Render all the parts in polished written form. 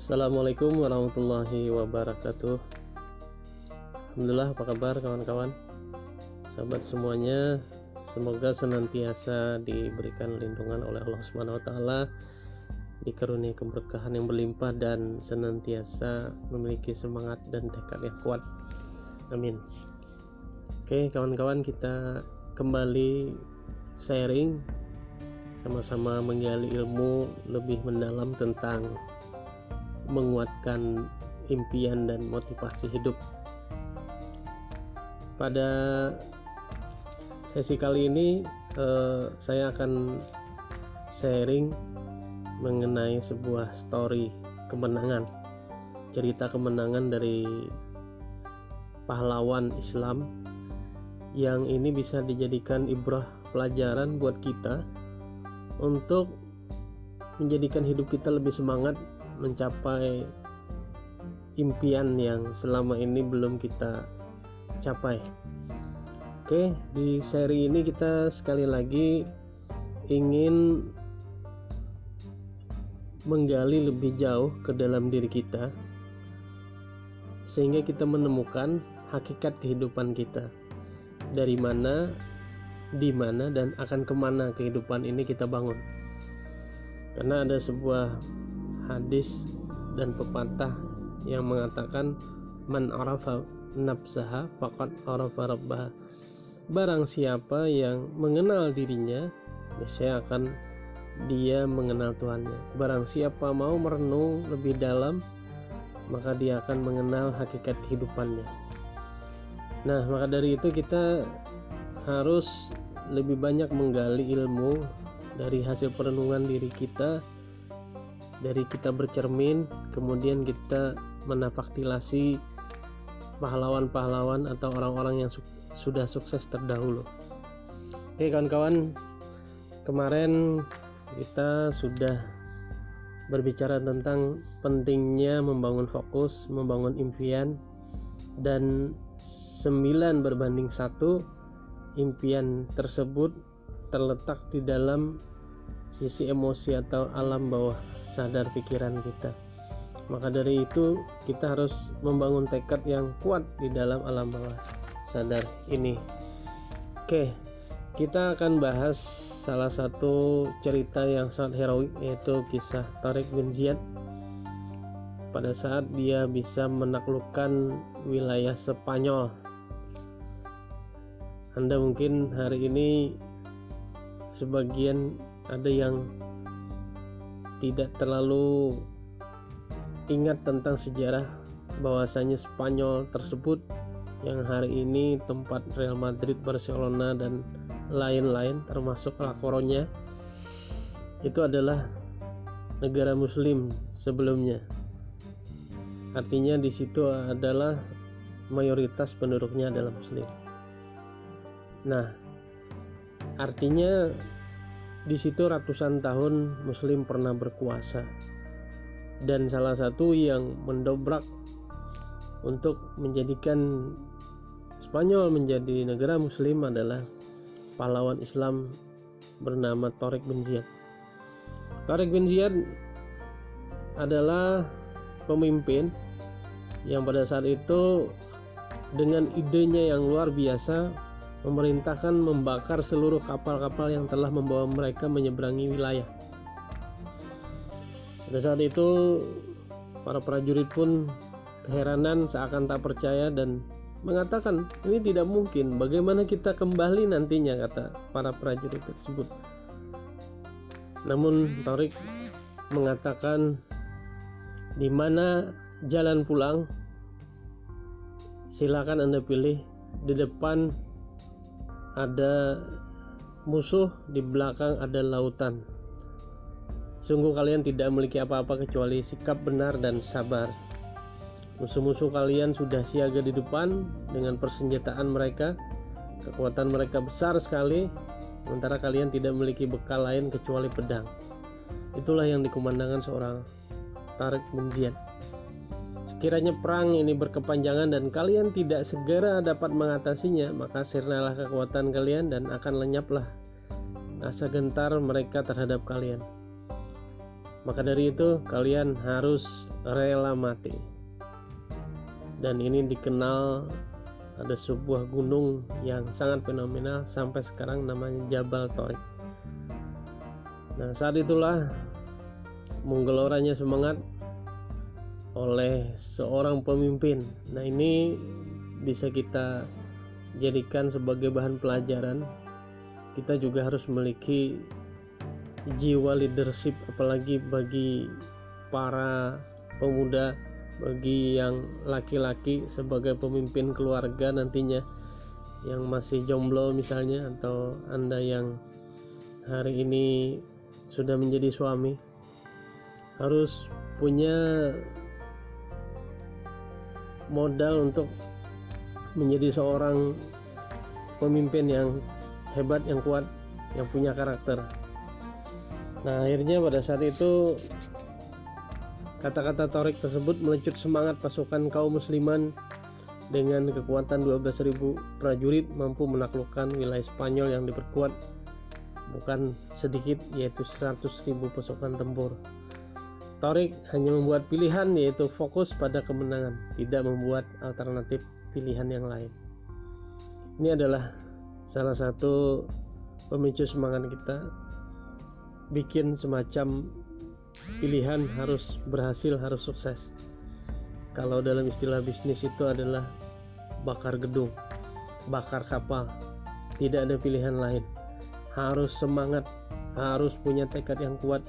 Assalamualaikum warahmatullahi wabarakatuh. Alhamdulillah, apa kabar kawan-kawan, sahabat semuanya? Semoga senantiasa diberikan lindungan oleh Allah Subhanahu wa taala, dikaruniai keberkahan yang berlimpah dan senantiasa memiliki semangat dan tekad yang kuat. Amin. Oke, kawan-kawan, kita kembali sharing, sama-sama menggali ilmu lebih mendalam tentang menguatkan impian dan motivasi hidup. Pada sesi kali ini saya akan sharing mengenai sebuah story kemenangan, cerita kemenangan dari pahlawan Islam yang ini bisa dijadikan ibrah pelajaran buat kita untuk menjadikan hidup kita lebih semangat mencapai impian yang selama ini belum kita capai. Oke, di seri ini kita sekali lagi ingin menggali lebih jauh ke dalam diri kita sehingga kita menemukan hakikat kehidupan kita, dari mana, di mana, dan akan kemana kehidupan ini kita bangun. Karena ada sebuah hadis dan pepatah yang mengatakan man arafa nafsaha faqad arafa rabbaha. Barang siapa yang mengenal dirinya, niscaya akan dia mengenal Tuhannya. Barang siapa mau merenung lebih dalam, maka dia akan mengenal hakikat kehidupannya. Nah, maka dari itu kita harus lebih banyak menggali ilmu dari hasil perenungan diri kita, dari kita bercermin, kemudian kita menafaktilasi pahlawan-pahlawan atau orang-orang yang sudah sukses terdahulu. Oke kawan-kawan, kemarin kita sudah berbicara tentang pentingnya membangun fokus, membangun impian, dan 9/1 impian tersebut terletak di dalam sisi emosi atau alam bawah sadar pikiran kita. Maka dari itu kita harus membangun tekad yang kuat di dalam alam bawah sadar ini. Oke, kita akan bahas salah satu cerita yang sangat heroik, yaitu kisah Tariq bin Ziyad pada saat dia bisa menaklukkan wilayah Spanyol. Anda mungkin hari ini sebagian ada yang tidak terlalu ingat tentang sejarah bahwasanya Spanyol tersebut yang hari ini tempat Real Madrid, Barcelona, dan lain-lain termasuk La Coruña itu adalah negara muslim sebelumnya. Artinya di situ adalah mayoritas penduduknya adalah muslim. Nah, artinya di situ ratusan tahun muslim pernah berkuasa, dan salah satu yang mendobrak untuk menjadikan Spanyol menjadi negara muslim adalah pahlawan Islam bernama Tariq bin Ziyad. Tariq bin Ziyad adalah pemimpin yang pada saat itu dengan idenya yang luar biasa memerintahkan membakar seluruh kapal-kapal yang telah membawa mereka menyeberangi wilayah. Pada saat itu para prajurit pun keheranan, seakan tak percaya, dan mengatakan ini tidak mungkin, bagaimana kita kembali nantinya, kata para prajurit tersebut. Namun Tariq mengatakan, di mana jalan pulang silakan Anda pilih, di depan ada musuh, di belakang ada lautan. Sungguh kalian tidak memiliki apa-apa kecuali sikap benar dan sabar. Musuh-musuh kalian sudah siaga di depan dengan persenjataan mereka, kekuatan mereka besar sekali, sementara kalian tidak memiliki bekal lain kecuali pedang. Itulah yang dikumandangkan seorang Tariq bin Ziyad. Sekiranya perang ini berkepanjangan dan kalian tidak segera dapat mengatasinya, maka sirnalah kekuatan kalian dan akan lenyaplah rasa gentar mereka terhadap kalian. Maka dari itu kalian harus rela mati. Dan ini dikenal, ada sebuah gunung yang sangat fenomenal sampai sekarang namanya Jabal Torik. Nah, saat itulah menggeloranya semangat oleh seorang pemimpin. Nah, ini bisa kita jadikan sebagai bahan pelajaran. Kita juga harus memiliki jiwa leadership, apalagi bagi para pemuda, bagi yang laki-laki sebagai pemimpin keluarga nantinya, yang masih jomblo misalnya, atau Anda yang hari ini sudah menjadi suami, harus punya modal untuk menjadi seorang pemimpin yang hebat, yang kuat, yang punya karakter. Nah, akhirnya pada saat itu kata-kata Torik tersebut melecut semangat pasukan kaum musliman. Dengan kekuatan 12.000 prajurit mampu menaklukkan wilayah Spanyol yang diperkuat bukan sedikit, yaitu 100.000 pasukan tempur. Torik hanya membuat pilihan, yaitu fokus pada kemenangan, tidak membuat alternatif pilihan yang lain. Ini adalah salah satu pemicu semangat kita, bikin semacam pilihan harus berhasil, harus sukses. Kalau dalam istilah bisnis itu adalah bakar gedung, bakar kapal, tidak ada pilihan lain. Harus semangat, harus punya tekad yang kuat.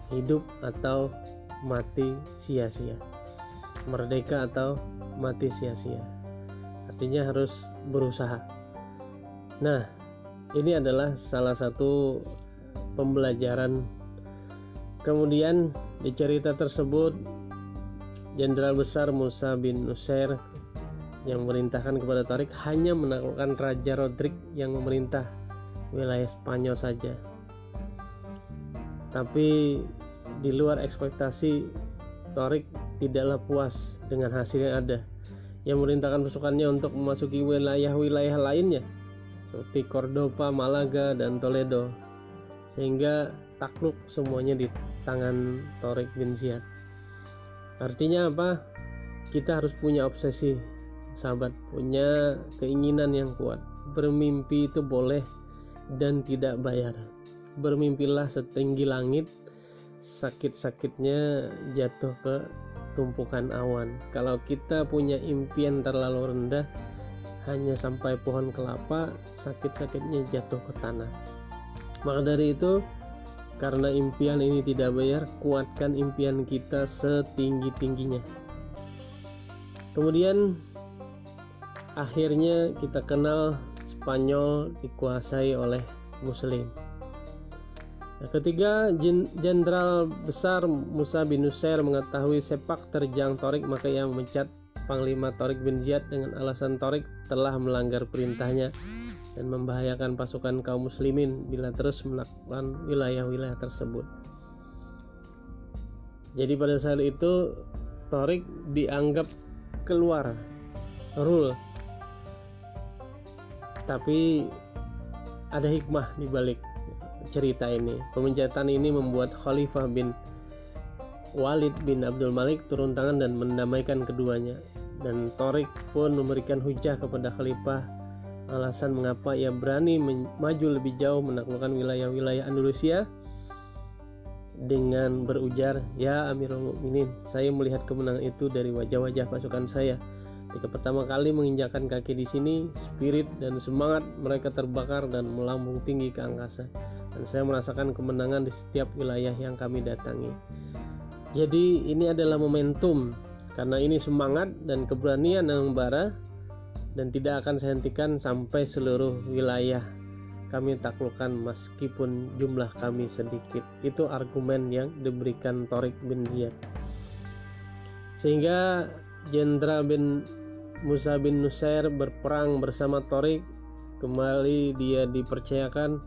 Hidup atau mati sia-sia, merdeka atau mati sia-sia. Artinya harus berusaha. Nah, ini adalah salah satu pembelajaran. Kemudian di cerita tersebut, Jenderal Besar Musa bin Nusair yang memerintahkan kepada Torik hanya menaklukkan Raja Rodrik yang memerintah wilayah Spanyol saja. Tapi di luar ekspektasi, Torik tidaklah puas dengan hasil yang ada. Yang memerintahkan pasukannya untuk memasuki wilayah-wilayah lainnya seperti Cordoba, Malaga, dan Toledo, sehingga takluk semuanya di tangan Torik bin Ziyad. Artinya apa? Kita harus punya obsesi, sahabat, punya keinginan yang kuat. Bermimpi itu boleh dan tidak bayar. Bermimpilah setinggi langit, sakit-sakitnya jatuh ke tumpukan awan. Kalau kita punya impian terlalu rendah, hanya sampai pohon kelapa, sakit-sakitnya jatuh ke tanah. Maka dari itu, karena impian ini tidak bayar, kuatkan impian kita setinggi-tingginya. Kemudian akhirnya kita kenal Spanyol dikuasai oleh Muslim. Nah, ketiga, Jenderal Besar Musa bin Nusair mengetahui sepak terjang Torik, maka ia memecat Panglima Torik bin Ziyad dengan alasan Torik telah melanggar perintahnya dan membahayakan pasukan kaum muslimin bila terus menaklukkan wilayah-wilayah tersebut. Jadi pada saat itu Torik dianggap keluar rule, tapi ada hikmah di balik cerita ini. Pemecatan ini membuat Khalifah bin Walid bin Abdul Malik turun tangan dan mendamaikan keduanya, dan Torik pun memberikan hujah kepada Khalifah alasan mengapa ia berani maju lebih jauh menaklukkan wilayah-wilayah Andalusia dengan berujar, "Ya Amirul Mukminin, saya melihat kemenangan itu dari wajah-wajah pasukan saya. Ketika pertama kali menginjakkan kaki di sini, spirit dan semangat mereka terbakar dan melambung tinggi ke angkasa, dan saya merasakan kemenangan di setiap wilayah yang kami datangi." Jadi ini adalah momentum, karena ini semangat dan keberanian yang membara, dan tidak akan saya hentikan sampai seluruh wilayah kami taklukkan meskipun jumlah kami sedikit. Itu argumen yang diberikan Torik bin Ziyad, sehingga Jenderal Musa bin Nusair berperang bersama Torik. Kembali dia dipercayakan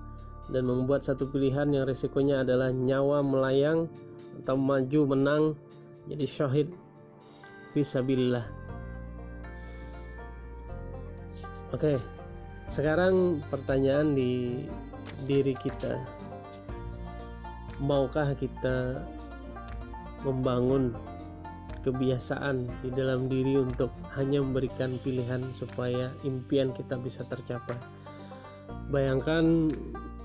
dan membuat satu pilihan yang risikonya adalah nyawa melayang atau maju menang jadi syahid fisabilillah. Oke, sekarang pertanyaan di diri kita, maukah kita membangun kebiasaan di dalam diri untuk hanya memberikan pilihan supaya impian kita bisa tercapai. Bayangkan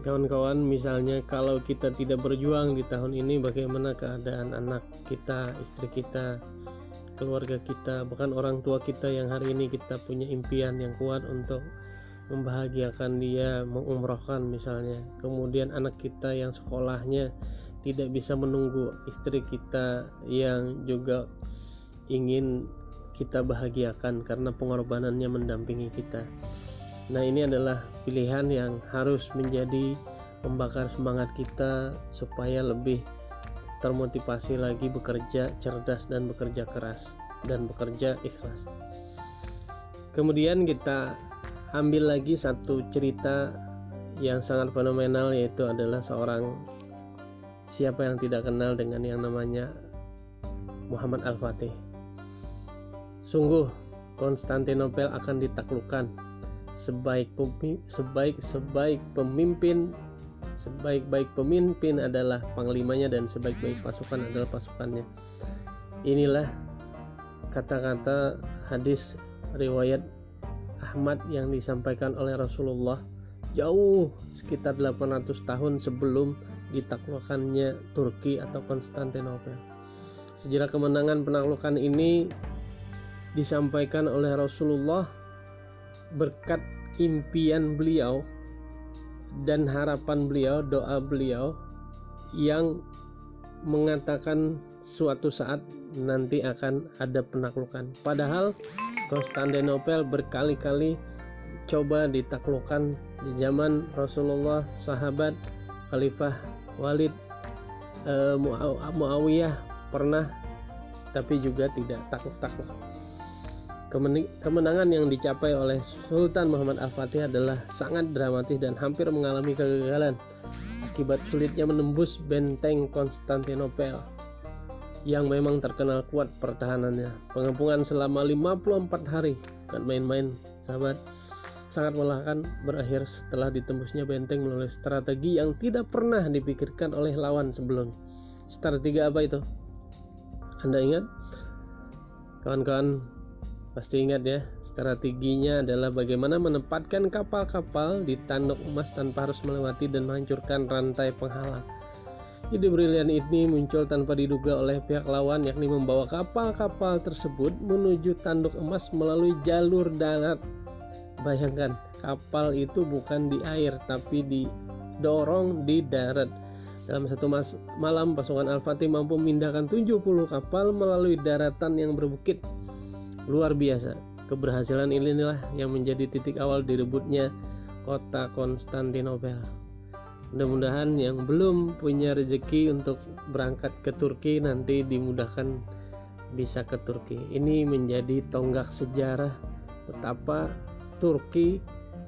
kawan-kawan, misalnya kalau kita tidak berjuang di tahun ini, bagaimana keadaan anak kita, istri kita, keluarga kita, bahkan orang tua kita yang hari ini kita punya impian yang kuat untuk membahagiakan dia, mengumrohkan misalnya. Kemudian anak kita yang sekolahnya tidak bisa menunggu, istri kita yang juga ingin kita bahagiakan karena pengorbanannya mendampingi kita. Nah, ini adalah pilihan yang harus menjadi membakar semangat kita supaya lebih termotivasi lagi bekerja cerdas dan bekerja keras dan bekerja ikhlas. Kemudian kita ambil lagi satu cerita yang sangat fenomenal, yaitu adalah seorang, siapa yang tidak kenal dengan yang namanya Muhammad Al-Fatih. Sungguh Konstantinopel akan ditaklukkan. Sebaik-baik pemimpin adalah panglimanya, dan sebaik-baik pasukan adalah pasukannya. Inilah kata-kata hadis riwayat Ahmad yang disampaikan oleh Rasulullah jauh sekitar 800 tahun sebelum ditaklukkannya Turki atau Konstantinopel. Sejarah kemenangan penaklukan ini disampaikan oleh Rasulullah berkat impian beliau dan harapan beliau, doa beliau yang mengatakan suatu saat nanti akan ada penaklukan. Padahal Konstantinopel berkali-kali coba ditaklukkan di zaman Rasulullah, sahabat, Khalifah Walid, Muawiyah pernah, tapi juga tidak takluk-takluk. Kemenangan yang dicapai oleh Sultan Muhammad Al-Fatih adalah sangat dramatis dan hampir mengalami kegagalan akibat sulitnya menembus benteng Konstantinopel yang memang terkenal kuat pertahanannya. Pengepungan selama 54 hari, bukan main-main sahabat, sangat melelahkan, berakhir setelah ditembusnya benteng melalui strategi yang tidak pernah dipikirkan oleh lawan sebelumnya. Strategi apa itu? Anda ingat? Kawan-kawan pasti ingat ya. Strateginya adalah bagaimana menempatkan kapal-kapal di tanduk emas tanpa harus melewati dan menghancurkan rantai penghalang. Ide brilian ini muncul tanpa diduga oleh pihak lawan, yakni membawa kapal-kapal tersebut menuju tanduk emas melalui jalur darat. Bayangkan, kapal itu bukan di air tapi didorong di darat. Dalam satu malam, pasukan Al-Fatih mampu memindahkan 70 kapal melalui daratan yang berbukit. Luar biasa. Keberhasilan inilah yang menjadi titik awal direbutnya kota Konstantinopel. Mudah-mudahan yang belum punya rezeki untuk berangkat ke Turki nanti dimudahkan bisa ke Turki. Ini menjadi tonggak sejarah betapa Turki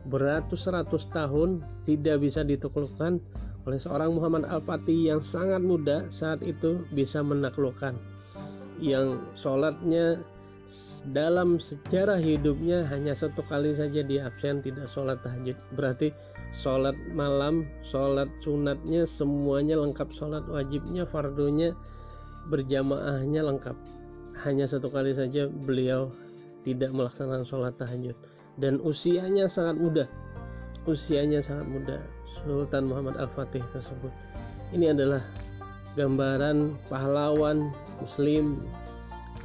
beratus-ratus tahun tidak bisa ditaklukkan oleh seorang Muhammad Al-Fatih yang sangat muda saat itu bisa menaklukkan, yang sholatnya dalam sejarah hidupnya hanya satu kali saja dia absen, tidak sholat tahajud. Berarti sholat malam, sholat sunatnya semuanya lengkap, sholat wajibnya, fardunya, berjamaahnya lengkap. Hanya satu kali saja beliau tidak melaksanakan sholat tahajud, dan usianya sangat muda. Sultan Muhammad Al-Fatih tersebut. Ini adalah gambaran pahlawan muslim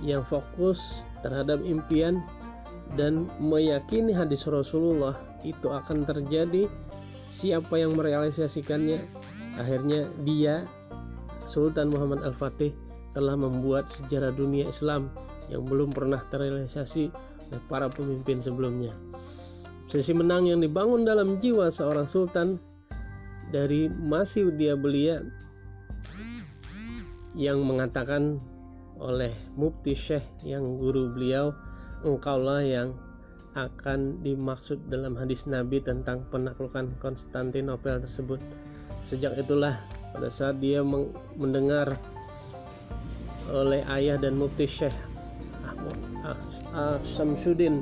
yang fokus terhadap impian dan meyakini hadis Rasulullah itu akan terjadi. Siapa yang merealisasikannya, akhirnya dia, Sultan Muhammad Al-Fatih, telah membuat sejarah dunia Islam yang belum pernah terrealisasi oleh para pemimpin sebelumnya. Obsesi menang yang dibangun dalam jiwa seorang sultan dari masih usia belia, yang mengatakan oleh Mufti Syekh yang guru beliau, engkaulah yang akan dimaksud dalam hadis Nabi tentang penaklukan Konstantinopel tersebut. Sejak itulah pada saat dia mendengar oleh ayah dan Mufti Syekh Syamsuddin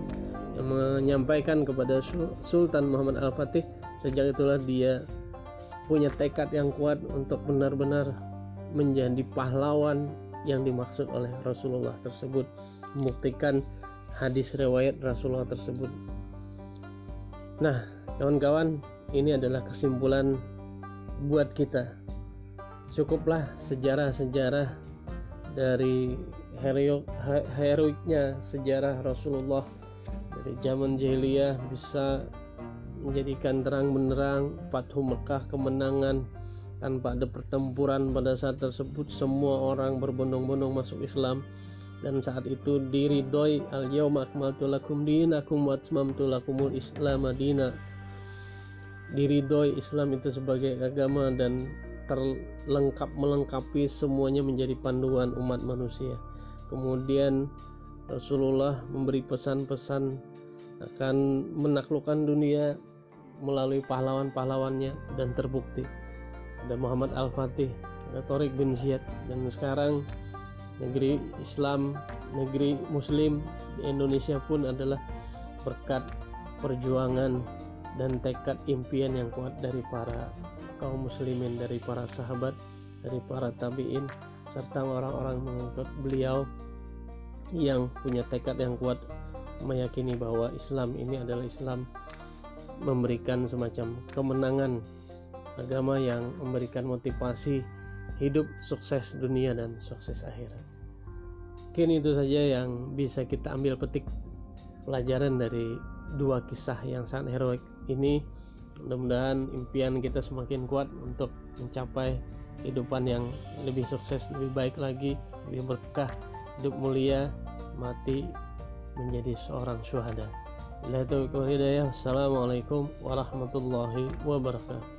yang menyampaikan kepada Sultan Muhammad Al-Fatih, sejak itulah dia punya tekad yang kuat untuk benar-benar menjadi pahlawan yang dimaksud oleh Rasulullah tersebut, membuktikan hadis riwayat Rasulullah tersebut. Nah, kawan-kawan, ini adalah kesimpulan buat kita. Cukuplah sejarah-sejarah dari heroiknya sejarah Rasulullah dari zaman jahiliyah bisa menjadikan terang benderang Fathu Mekah, kemenangan tanpa ada pertempuran. Pada saat tersebut semua orang berbondong-bondong masuk Islam, dan saat itu diridhoi al-yauma akmaltu lakum dinakum wa atmamtu lakumul islam madina. Diridhoi Islam itu sebagai agama dan melengkapi semuanya menjadi panduan umat manusia. Kemudian Rasulullah memberi pesan-pesan akan menaklukkan dunia melalui pahlawan-pahlawannya, dan terbukti. Ada Muhammad Al-Fatih, ada Tariq bin Ziyad, dan sekarang negeri Islam, negeri Muslim di Indonesia pun adalah berkat perjuangan dan tekad impian yang kuat dari para kaum muslimin, dari para sahabat, dari para tabi'in, serta orang-orang mengikut beliau yang punya tekad yang kuat meyakini bahwa Islam ini adalah Islam memberikan semacam kemenangan, agama yang memberikan motivasi hidup sukses dunia dan sukses akhirat. Mungkin itu saja yang bisa kita ambil petik pelajaran dari dua kisah yang sangat heroik ini. Mudah-mudahan impian kita semakin kuat untuk mencapai kehidupan yang lebih sukses, lebih baik lagi, lebih berkah, hidup mulia, mati menjadi seorang syuhada. Assalamualaikum warahmatullahi wabarakatuh.